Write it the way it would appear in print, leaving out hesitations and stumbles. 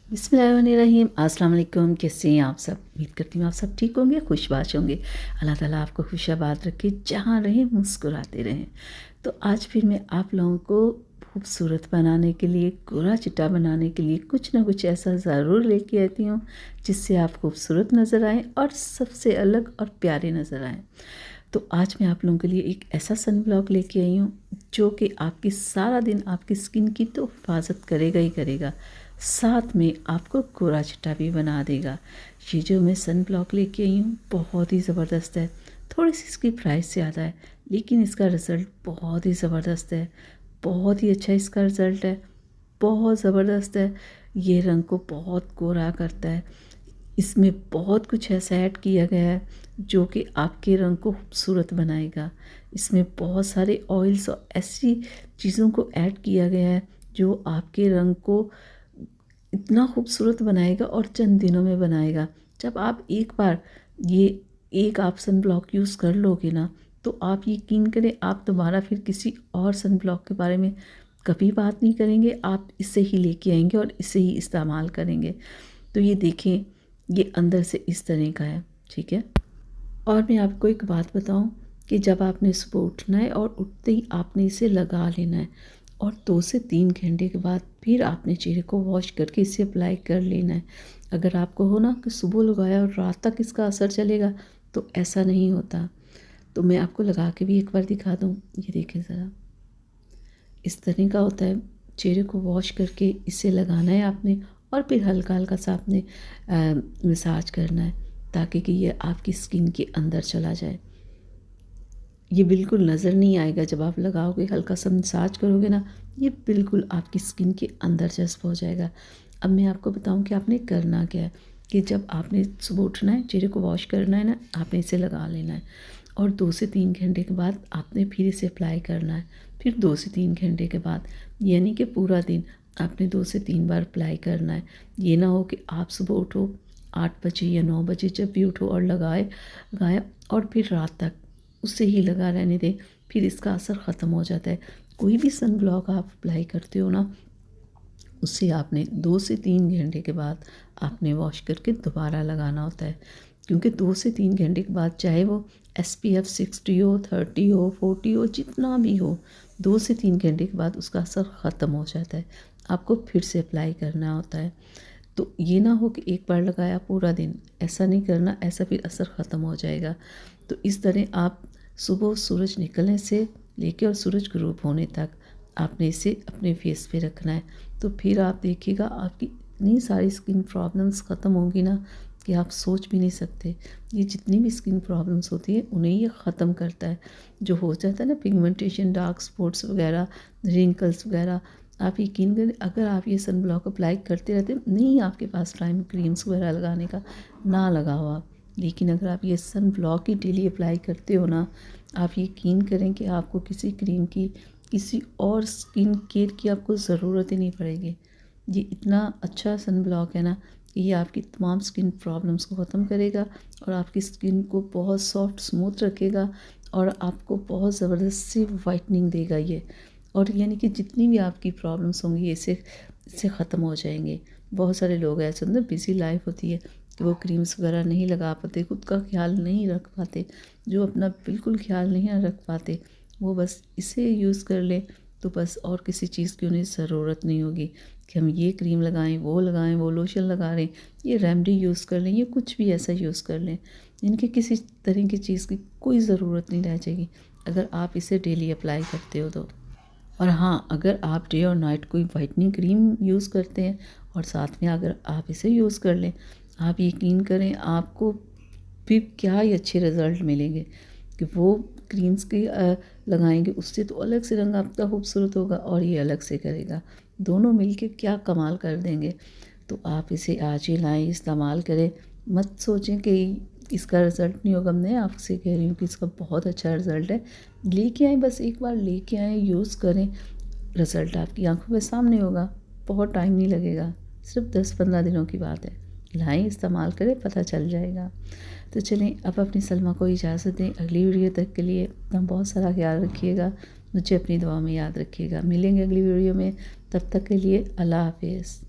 बिस्मिल्लाहिर्रहमानिर्रहीम। अस्सलाम वालेकुम। कैसे हैं आप सब? उम्मीद करती हूँ आप सब ठीक होंगे, खुशबाश होंगे। अल्लाह ताला आपको खुशाबाद रखे, जहाँ रहें मुस्कुराते रहें। तो आज फिर मैं आप लोगों को खूबसूरत बनाने के लिए, गोरा चिट्टा बनाने के लिए कुछ ना कुछ ऐसा ज़रूर लेके आती हूँ जिससे आप खूबसूरत नज़र आएँ और सबसे अलग और प्यारे नज़र आएँ। तो आज मैं आप लोगों के लिए एक ऐसा सन ब्लॉक लेके आई हूँ जो कि आपकी सारा दिन आपकी स्किन की तो हिफाजत करेगा ही करेगा, साथ में आपको गोरा चिट्टा भी बना देगा। ये जो मैं सन ब्लॉक लेके आई हूँ बहुत ही ज़बरदस्त है। थोड़ी सी इसकी प्राइस ज़्यादा है, लेकिन इसका रिज़ल्ट बहुत ही ज़बरदस्त है। बहुत ही अच्छा इसका रिज़ल्ट है, बहुत ज़बरदस्त है। ये रंग को बहुत गोरा करता है। इसमें बहुत कुछ ऐसा ऐड किया गया है जो कि आपके रंग को खूबसूरत बनाएगा। इसमें बहुत सारे ऑयल्स और ऐसी चीज़ों को ऐड किया गया है जो आपके रंग को इतना खूबसूरत बनाएगा और चंद दिनों में बनाएगा। जब आप एक बार ये एक आप सन ब्लॉक यूज़ कर लोगे ना, तो आप यकीन करें आप दोबारा फिर किसी और सन ब्लॉक के बारे में कभी बात नहीं करेंगे। आप इसे ही लेके आएंगे और इसे ही इस्तेमाल करेंगे। तो ये देखें, ये अंदर से इस तरह का है, ठीक है। और मैं आपको एक बात बताऊं कि जब आपने सुबह उठना है और उठते ही आपने इसे लगा लेना है और 2 से 3 घंटे के बाद फिर आपने चेहरे को वॉश करके इसे अप्लाई कर लेना है। अगर आपको हो ना कि सुबह लगाया और रात तक इसका असर चलेगा, तो ऐसा नहीं होता। तो मैं आपको लगा के भी एक बार दिखा दूँ। ये देखें ज़रा, इस तरह का होता है। चेहरे को वॉश करके इसे लगाना है आपने और फिर हल्का हल्का सा आपने मसाज करना है ताकि कि ये आपकी स्किन के अंदर चला जाए। ये बिल्कुल नज़र नहीं आएगा जब आप लगाओगे, हल्का सा मसाज करोगे ना, ये बिल्कुल आपकी स्किन के अंदर जज्ब हो जाएगा। अब मैं आपको बताऊं कि आपने करना क्या है। कि जब आपने सुबह उठना है, चेहरे को वॉश करना है ना, आपने इसे लगा लेना है और 2 से 3 घंटे के बाद आपने फिर इसे अप्लाई करना है। फिर 2 से 3 घंटे के बाद, यानी कि पूरा दिन आपने 2 से 3 बार अप्लाई करना है। ये ना हो कि आप सुबह उठो 8 बजे या 9 बजे, जब भी उठो और लगाया और फिर रात तक उससे ही लगा रहने दें, फिर इसका असर ख़त्म हो जाता है। कोई भी सन ब्लॉक आप अप्लाई करते हो ना, उससे आपने 2 से 3 घंटे के बाद आपने वॉश करके दोबारा लगाना होता है। क्योंकि 2 से 3 घंटे के बाद चाहे वो SPF 60 हो, 30 हो, 40 हो, जितना भी हो, 2 से 3 घंटे के बाद उसका असर ख़त्म हो जाता है। आपको फिर से अप्लाई करना होता है। तो ये ना हो कि एक बार लगाया पूरा दिन, ऐसा नहीं करना, ऐसा फिर असर ख़त्म हो जाएगा। तो इस तरह आप सुबह सूरज निकलने से लेके और सूरज ग्रूब होने तक आपने इसे अपने फेस पे रखना है। तो फिर आप देखिएगा आपकी इतनी सारी स्किन प्रॉब्लम्स ख़त्म होंगी ना कि आप सोच भी नहीं सकते। ये जितनी भी स्किन प्रॉब्लम्स होती है उन्हें ये ख़त्म करता है। जो हो जाता है ना पिगमेंटेशन, डार्क स्पॉट्स वगैरह, रिंकल्स वगैरह, आप यकीन करें अगर आप ये सन ब्लॉक अप्लाई करते रहते, नहीं आपके पास टाइम क्रीम्स वगैरह लगाने का, ना लगाओ आप। लेकिन अगर आप ये सन ब्लॉक ही डेली अप्लाई करते हो ना, आप यकीन करें कि आपको किसी क्रीम की, किसी और स्किन केयर की आपको ज़रूरत ही नहीं पड़ेगी। ये इतना अच्छा सन ब्लॉक है ना कि ये आपकी तमाम स्किन प्रॉब्लम्स को ख़त्म करेगा और आपकी स्किन को बहुत सॉफ्ट स्मूथ रखेगा और आपको बहुत ज़बरदस्त सी वाइटनिंग देगा ये। और यानी कि जितनी भी आपकी प्रॉब्लम्स होंगी इससे ख़त्म हो जाएंगे। बहुत सारे लोग ऐसे होते हैं, बिज़ी लाइफ होती है कि वो क्रीम्स वगैरह नहीं लगा पाते, खुद का ख्याल नहीं रख पाते। जो अपना बिल्कुल ख्याल नहीं रख पाते, वो बस इसे यूज़ कर लें तो बस और किसी चीज़ की उन्हें ज़रूरत नहीं होगी कि हम ये क्रीम लगाएं, वो लोशन लगा रहे हैं, ये रेमेडी यूज़ कर लें, ये कुछ भी ऐसा यूज़ कर लें। इनकी किसी तरह की चीज़ की कोई ज़रूरत नहीं रह जाएगी अगर आप इसे डेली अप्लाई करते हो तो। और हाँ, अगर आप डे और नाइट कोई वाइटनिंग क्रीम यूज़ करते हैं और साथ में अगर आप इसे यूज़ कर लें, आप यकीन करें आपको भी क्या ही अच्छे रिज़ल्ट मिलेंगे कि वो क्रीम्स की लगाएंगे उससे तो अलग से रंग आपका खूबसूरत होगा और ये अलग से करेगा। दोनों मिलके क्या कमाल कर देंगे। तो आप इसे आज ही लाएँ, इस्तेमाल करें। मत सोचें कि इसका रिज़ल्ट नहीं होगा। मैं आपसे कह रही हूँ कि इसका बहुत अच्छा रिज़ल्ट है। लेके आएँ, बस एक बार लेके आएँ, यूज़ करें, रिज़ल्ट आपकी आंखों के सामने होगा। बहुत टाइम नहीं लगेगा, सिर्फ 10-15 दिनों की बात है। लाएँ, इस्तेमाल करें, पता चल जाएगा। तो चलें अब अपनी सलमा को इजाज़त दें। अगली वीडियो तक के लिए अपना बहुत सारा ख्याल रखिएगा। मुझे अपनी दुआ में याद रखिएगा। मिलेंगे अगली वीडियो में, तब तक के लिए अल्लाह हाफ़िज़।